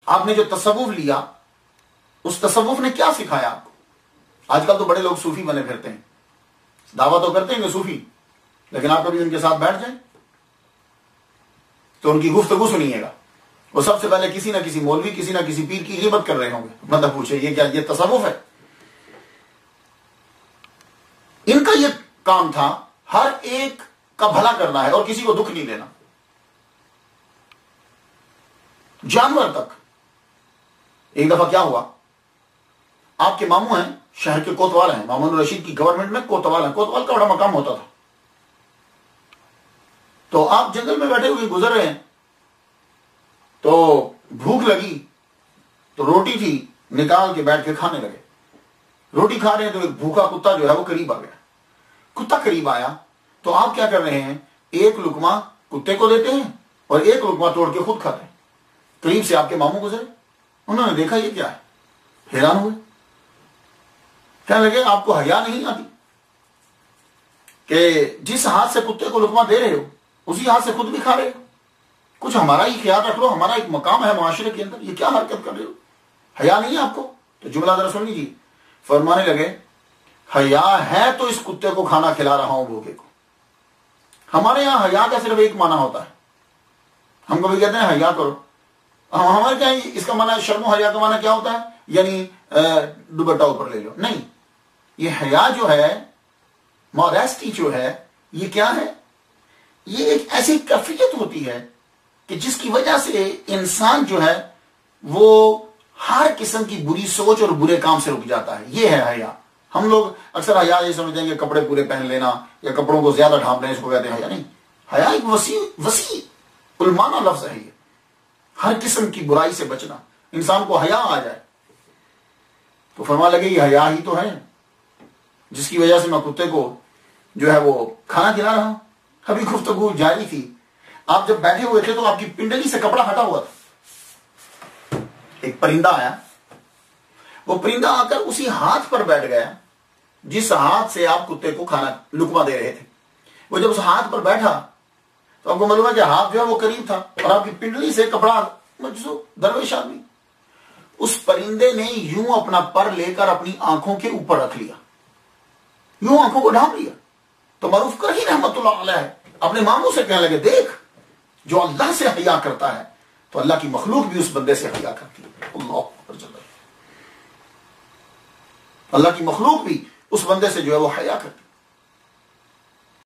آپ نے جو تصوف لیا اس تصوف نے کیا سکھایا آپ کو؟ آج کل تو بڑے لوگ صوفی بنے پھرتے ہیں، دعویٰ تو کرتے ہیں کہ صوفی، لیکن آپ کبھی ان کے ساتھ بیٹھ جائیں تو ان کی گفتگو سنیے گا، وہ سب سے پہلے کسی نہ کسی مولوی، کسی نہ کسی پیر کی غیبت کر رہے ہوں گے۔ مطلب پوچھے یہ کیا، یہ تصوف ہے؟ ان کا یہ کام تھا ہر ایک کا بھلا کرنا ہے اور کسی کو دکھ نہیں دینا، جانور تک۔ ایک دفعہ کیا ہوا، آپ کے ماموں ہیں، شہر کے کوتوال ہیں، مامون الرشید کی گورنمنٹ میں کوتوال ہیں، کوتوال کا بڑا مقام ہوتا تھا۔ تو آپ جنگل میں بیٹھے ہوئے گزر رہے ہیں تو بھوک لگی تو روٹی تھی، نکال کے بیٹھ کے کھانے لگے۔ روٹی کھا رہے ہیں تو ایک بھوکا کتا جو ہے وہ قریب آ گیا۔ کتا قریب آیا تو آپ کیا کر رہے ہیں، ایک لقمہ کتے کو دیتے ہیں اور ایک لقمہ توڑ کے خود کھاتے ہیں۔ قریب سے آپ کے ماموں گزرے، انہوں نے دیکھا یہ کیا ہے، حیران ہوئے، کہنے لگے آپ کو حیا نہیں آتی کہ جس ہاتھ سے کتے کو لقمہ دے رہے ہو اسی ہاتھ سے خود بھی کھا رہے ہو؟ کچھ ہمارا ہی خیال رکھ لو، ہمارا ایک مقام ہے معاشرے کے اندر، یہ کیا حرکت کر رہے ہو، حیا نہیں ہے آپ کو؟ تو جملہ ذرا سن لیجیے، فرمانے لگے حیا ہے تو اس کتے کو کھانا کھلا رہا ہوں بھوکے کو۔ ہمارے یہاں حیا کا صرف ایک معنی ہوتا ہے، ہم کبھی کہتے ہیں حیا کرو، ہمارے کیا اس کا معنی شرم و حیا کا معنی کیا ہوتا ہے، یعنی دوپٹہ اوپر لے لو، نہیں، یہ حیا جو ہے، ماڈیسٹی جو ہے، یہ کیا ہے، یہ ایک ایسی کیفیت ہوتی ہے کہ جس کی وجہ سے انسان جو ہے وہ ہر قسم کی بری سوچ اور برے کام سے رک جاتا ہے، یہ ہے حیا۔ ہم لوگ اکثر حیا یہ سمجھتے ہیں کہ کپڑے پورے پہن لینا یا کپڑوں کو زیادہ ڈھانپ لینا، اس کو کہتے ہیں حیا، نہیں، حیا ایک وسیع المعنی لفظ ہے، یہ ہر قسم کی برائی سے بچنا، انسان کو حیا آ جائے۔ تو فرما لگے یہ حیا ہی تو ہے جس کی وجہ سے میں کتے کو جو ہے وہ کھانا کھلا رہا ہوں۔ ابھی گفتگو جاری تھی، آپ جب بیٹھے ہوئے تھے تو آپ کی پنڈلی سے کپڑا ہٹا ہوا تھا، ایک پرندہ آیا، وہ پرندہ آ کر اسی ہاتھ پر بیٹھ گیا جس ہاتھ سے آپ کتے کو کھانا لقمہ دے رہے تھے۔ وہ جب اس ہاتھ پر بیٹھا تو آپ کو معلوم ہے کہ ہاتھ جو ہے وہ قریب تھا اور آپ کی پنڈلی سے کپڑا مجزو درویش آدمی، اس پرندے نے یوں اپنا پر لے کر اپنی آنکھوں کے اوپر رکھ لیا، یوں آنکھوں کو ڈھانپ لیا۔ تو معروف کریم رحمت اللہ علیہ اپنے ماموں سے کہنے لگے دیکھ، جو اللہ سے حیا کرتا ہے تو اللہ کی مخلوق بھی اس بندے سے حیا کرتی ہے۔ اللہ اکبر جل اللہ کی مخلوق بھی اس بندے سے جو ہے وہ حیا کرتی ہے۔